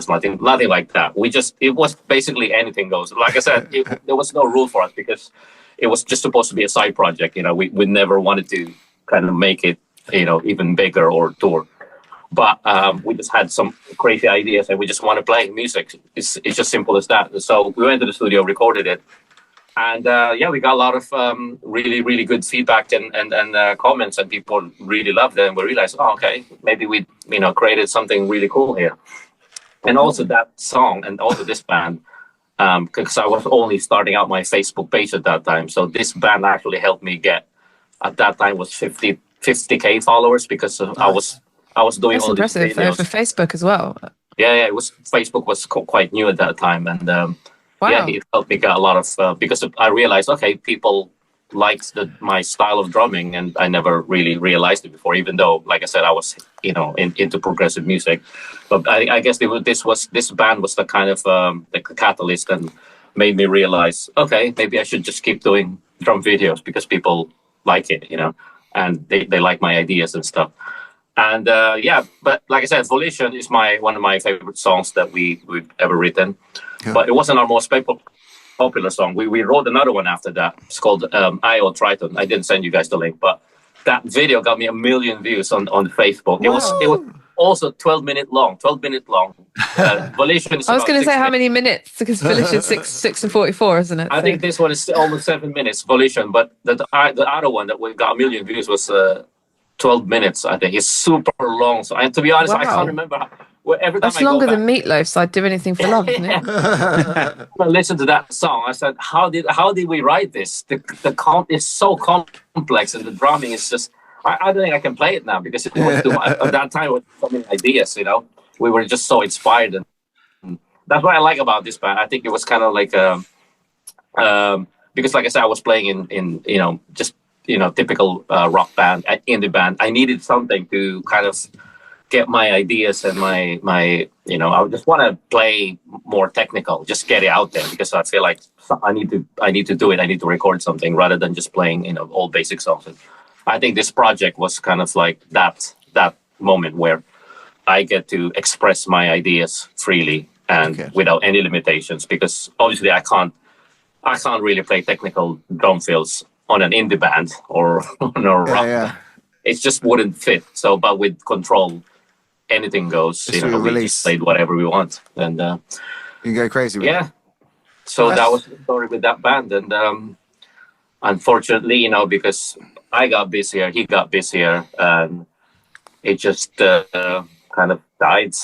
nothing like that. It was basically anything goes. Like I said, there was no rule for us because it was just supposed to be a side project. We never wanted to kind of make it, even bigger or tour. But we just had some crazy ideas, and we just want to play music. It's just simple as that. So we went to the studio, recorded it, and we got a lot of really, really good feedback and comments, and people really loved it. And we realized, oh, okay, maybe we created something really cool here. And also that song, and also this band, because I was only starting out my Facebook page at that time. So this band actually helped me get, at that time, was 50K followers, because I was doing That's all impressive. these videos. For Facebook as well. Yeah, it was, Facebook was quite new at that time, and Wow. yeah, it helped me get a lot of because I realized, okay, people liked my style of drumming, and I never really realized it before. Even though, like I said, I was into progressive music, but I guess this band was the kind of the catalyst, and made me realize, okay, maybe I should just keep doing drum videos because people like it, and they like my ideas and stuff. And but like I said, Volition is one of my favorite songs that we've ever written. Yeah. But it wasn't our most popular song. We wrote another one after that. It's called I.O. Triton. I didn't send you guys the link, but that video got me 1 million views on Facebook. Wow. It was also 12 minutes long. Volition is, I was going to say how many minutes, because Volition 6 and 44, isn't it? I think this one is almost 7 minutes, Volition, but the other one that we got 1 million views was 12 minutes, I think. It's super long. So, and to be honest, I can't remember. Every time That's longer than Meatloaf's I'd Do Anything for Love, isn't it? I listened to that song. I said, how did we write this? The is so complex, and the drumming is just, I don't think I can play it now, because it was at that time, it was so many ideas, We were just so inspired. And that's what I like about this band. I think it was kind of like, because like I said, I was playing in just, typical rock band, indie band. I needed something to kind of get my ideas and my I just want to play more technical, just get it out there, because I feel like I need to do it. I need to record something rather than just playing all basic songs. And I think this project was kind of like that moment where I get to express my ideas freely and without any limitations, because obviously I can't really play technical drum fills on an indie band or on a rock band. It just wouldn't fit. So, but with Control, anything goes. We just played whatever we want, and you can go crazy with it. So that was the story with that band, and unfortunately, because I got busier, he got busier, and it just kind of died.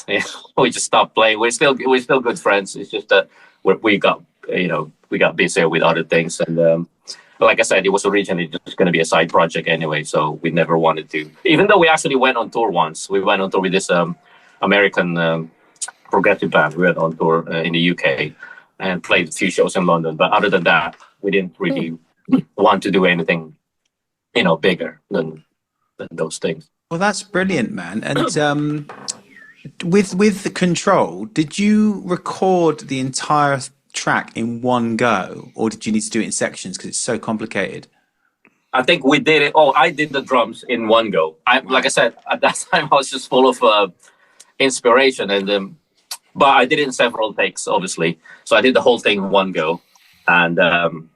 We just stopped playing. We're still good friends. It's just that we got busier with other things, and like I said, it was originally just going to be a side project anyway, so we never wanted to. Even though we actually went on tour once. We went on tour with this American progressive band. We went on tour in the UK and played a few shows in London. But other than that, we didn't really want to do anything, bigger than those things. Well, that's brilliant, man. And with the Control, did you record the entire track in one go, or did you need to do it in sections because it's so complicated? I think we did it. I did the drums in one go. Like I said, at that time I was just full of inspiration, and but I did it in several takes, obviously. So I did the whole thing in one go, and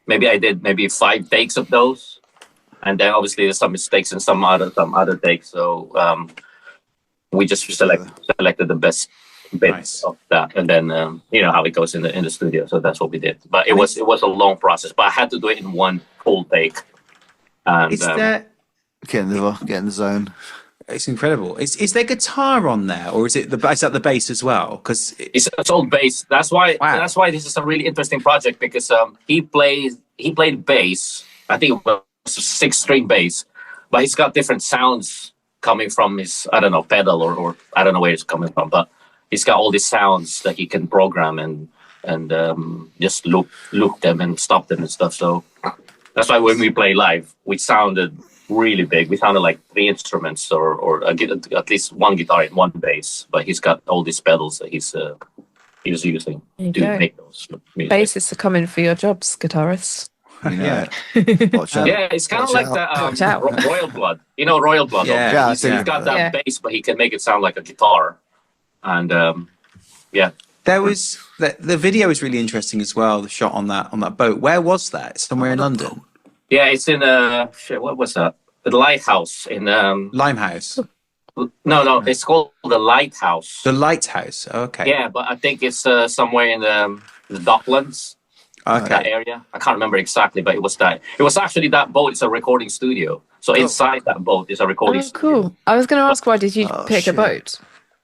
maybe I did 5 takes of those, and then obviously there's some mistakes in some other takes. So we just selected the best bits of that, and then how it goes in the studio. So that's what we did. But it was a long process, but I had to do it in one full take. And is there get in the zone? It's incredible. Is there guitar on there, or is that the bass as well? Because it's all bass. That's why this is a really interesting project, because he played bass. I think it was 6-string bass, but he's got different sounds coming from his pedal or I don't know where it's coming from, but he's got all these sounds that he can program and just loop them and stop them and stuff. So that's why when we play live, we sounded really big. We sounded like 3 instruments or at least 1 guitar and 1 bass. But he's got all these pedals that he was using to make those music. Bassists are coming for your jobs, guitarists. Yeah. Yeah, it's kind of like the Royal Blood. Royal Blood. Yeah, he's got that bass, but he can make it sound like a guitar. And there was the video is really interesting as well. The shot on that boat. Where was that? Somewhere in London. Yeah, it's in what was that? The Lighthouse in Limehouse. No, it's called the Lighthouse. The Lighthouse. Okay. Yeah, but I think it's somewhere in the Docklands. Okay. That area. I can't remember exactly, but it was that. It was actually that boat. It's a recording studio. So inside that boat is a recording studio. Cool. I was going to ask, why did you pick a boat?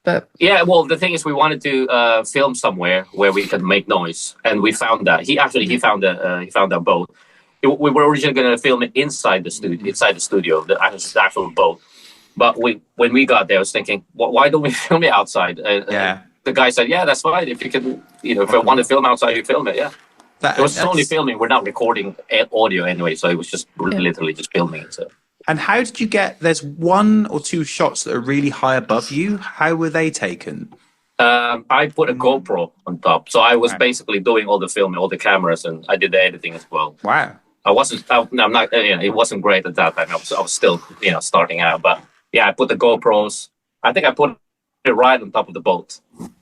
But yeah, well, the thing is, we wanted to film somewhere where we could make noise, and we found that. He found that boat. We were originally going to film it inside the studio, the actual boat. But when we got there, I was thinking, why don't we film it outside? The guy said, yeah, that's fine. If you can, if I want to film outside, you film it. Yeah. It was only filming. We're not recording audio anyway, so it was just literally just filming it. So. And how did you get? There's 1 or 2 shots that are really high above you. How were they taken? I put a GoPro on top, so I was basically doing all the filming, all the cameras, and I did the editing as well. Wow. I'm not. It wasn't great at that time. I was still, starting out. But yeah, I put the GoPros. I think I put it right on top of the boat,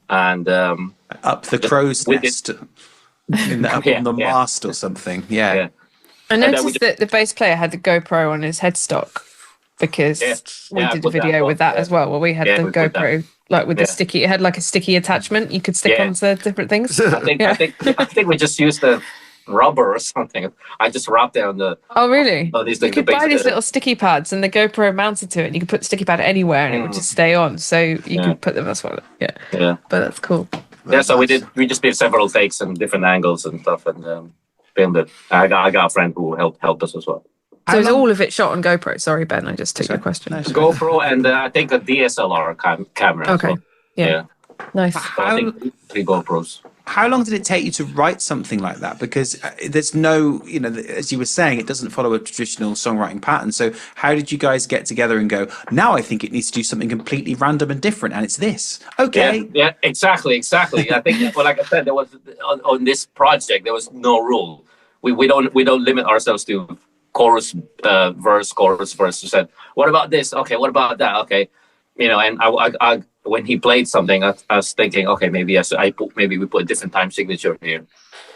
and up the crow's nest. Up on the mast or something. Yeah. I noticed that the bass player had the GoPro on his headstock because we did a video with that as well, where we had the GoPro like with the sticky. It had like a sticky attachment you could stick onto different things. I think we just used the rubber or something. I just wrapped it on the. Oh really? You could buy these little sticky pads, and the GoPro mounted to it, and you could put the sticky pad anywhere, and it would just stay on. So you could put them as well. Yeah. But that's cool. Yeah, so we just did several takes and different angles and stuff, and filmed it. I got a friend who helped us as well. So is all of it shot on GoPro? Sorry, Ben, I just took your question. GoPro and I think a DSLR camera. Okay. Well. Yeah. Nice. So I think 3 GoPros. How long did it take you to write something like that? Because there's no, as you were saying, it doesn't follow a traditional songwriting pattern. So how did you guys get together and go, now I think it needs to do something completely random and different, and it's this? Okay. Yeah, exactly. I think, well, like I said, there was on this project, there was no rule. We don't limit ourselves to chorus, verse, chorus, verse. You said, what about this? Okay, what about that? Okay. And I when he played something, I was thinking, okay, maybe we put a different time signature here.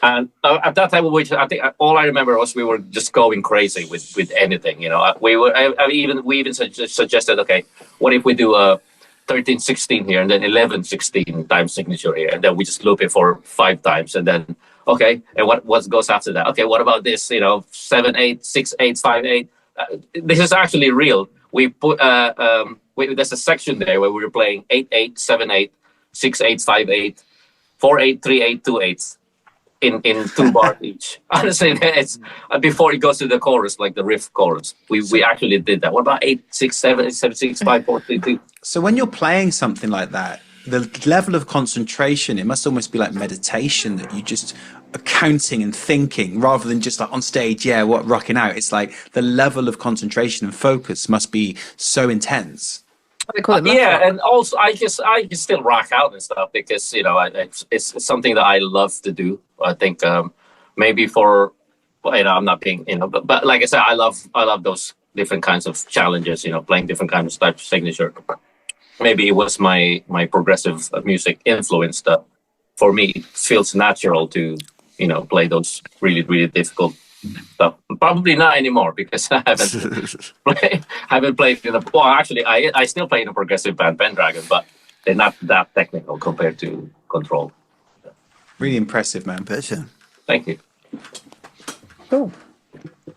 And at that time, I think all I remember was we were just going crazy with anything. We even suggested, okay, what if we do a 13/16 here and then 11/16 time signature here, and then we just loop it for 5 times, and then okay, and what goes after that? Okay, what about this? 7/8, 6/8, 5/8. This is actually real. We put there's a section there where we were playing 8/8, 7/8, 6/8, 5/8, 4/8, 3/8, 2/8 in 2 bars each. Honestly, it's before it goes to the chorus, like the riff chorus. We actually did that. What about 8, 6, 7, 7, 6, 5, 4, 3, 2? So when you're playing something like that, the level of concentration, it must almost be like meditation, that you just are counting and thinking rather than just like on stage, rocking out. It's like the level of concentration and focus must be so intense. And also I can still rock out and stuff because it's something that I love to do. I think maybe for I'm not being but like I said, I love those different kinds of challenges. Playing different kinds of types of signature. Maybe it was my progressive music influence that for me it feels natural to play those really, really difficult stuff. Probably not anymore because I haven't played in actually I still play in a progressive band, Pendragon, but they're not that technical compared to Control. Really impressive, man. Thank you. Cool.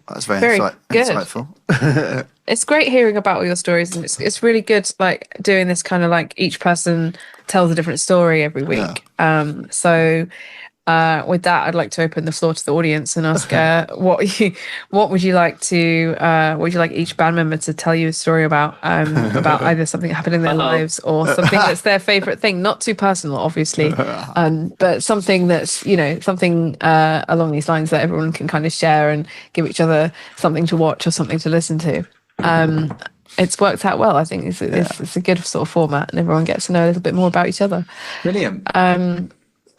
That's very insightful. It's great hearing about all your stories, and it's really good like doing this kind of like each person tells a different story every week. So with that, I'd like to open the floor to the audience and ask what would you like each band member to tell you a story about either something that happened in their lives or something that's their favorite thing, not too personal obviously, but something that's something along these lines that everyone can kind of share and give each other something to watch or something to listen to. It's worked out well. I think it's a good sort of format, and everyone gets to know a little bit more about each other. Brilliant.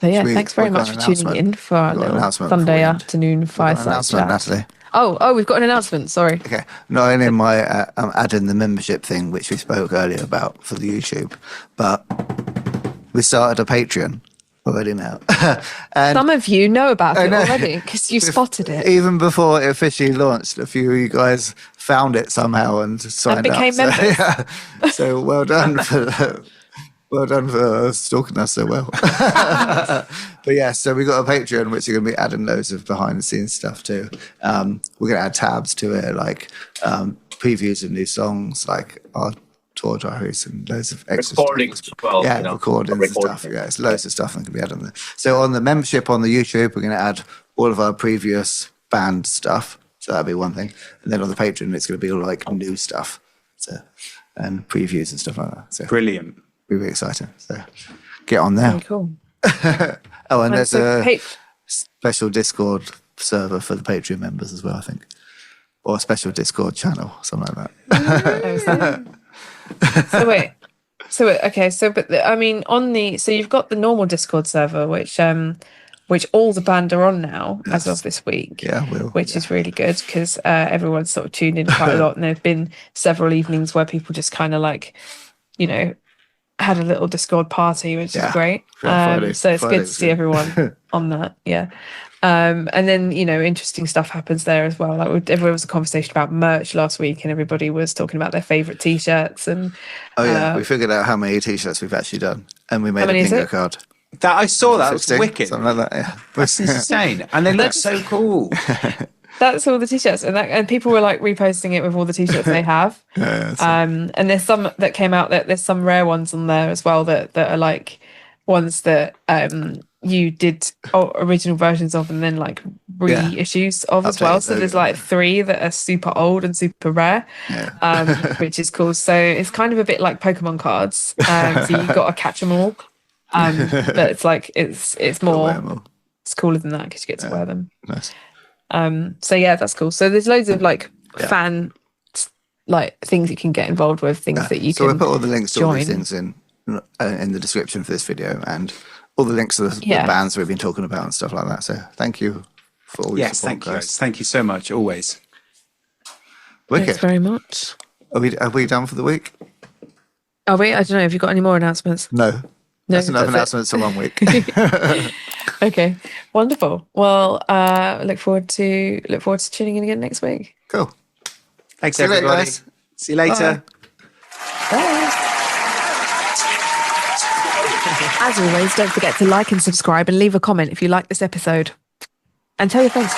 So thanks very much for tuning in for our little Sunday afternoon fireside chat. Natalie. Oh, we've got an announcement. Sorry. Okay. Not only am I adding the membership thing, which we spoke earlier about for the YouTube, but we started a Patreon already now. And some of you know about it already because you spotted it. Even before it officially launched, a few of you guys found it somehow and signed became up. members. So well done for stalking us so well. But yeah, so we got a Patreon, which are going to be adding loads of behind the scenes stuff too. We're going to add tabs to it, like previews of new songs, like our tour diaries and loads of extra recordings stuff. as well. Yeah, recordings and stuff. Yeah, it's loads of stuff that can be added on there. So on the membership on the YouTube, we're going to add all of our previous band stuff. So that'll be one thing. And then on the Patreon, it's going to be all like new stuff. So, and previews and stuff like that. So Brilliant. Really exciting. So get on there. Very cool. Oh, and there's so a special Discord server for the Patreon members as well, I think. Or a special Discord channel, something like that. Okay. So you've got the normal Discord server, which all the band are on now as of this week. Yeah, which is really good because everyone's sort of tuned in quite a lot, and there've been several evenings where people just kind of like, had a little Discord party, which is great. So it's good to see everyone on that. Yeah. And then, interesting stuff happens there as well. Like there was a conversation about merch last week and everybody was talking about their favorite t-shirts and we figured out how many t-shirts we've actually done and we made a bingo card. That I saw that was 15, wicked. Something like that, yeah. That's insane. And they look so cool. That's all the t-shirts and people were like reposting it with all the t-shirts they have. And there's some that came out that there's some rare ones on there as well that are like ones that you did original versions of and then like reissues of as well. So there's like 3 that are super old and super rare, which is cool. So it's kind of a bit like Pokemon cards. So you've got to catch them all. But it's like it's more it's cooler than that because you get to wear them. Nice. So yeah, that's cool. So there's loads of like fan like things you can get involved with, things that you can. So we'll put all the links to all these join. things in the description for this video and all the links to the bands we've been talking about and stuff like that. So thank you for all your support, guys. Thank you so much. Always. Wicked. Thanks very much. Are we done for the week? Are we? I don't know. Have you got any more announcements? No. That's enough announcements for 1 week. Okay, wonderful. Well, look forward to tuning in again next week. Cool. Thanks, See you later, everybody. guys. See you later. Bye. As always, don't forget to like and subscribe and leave a comment if you like this episode. And tell your friends.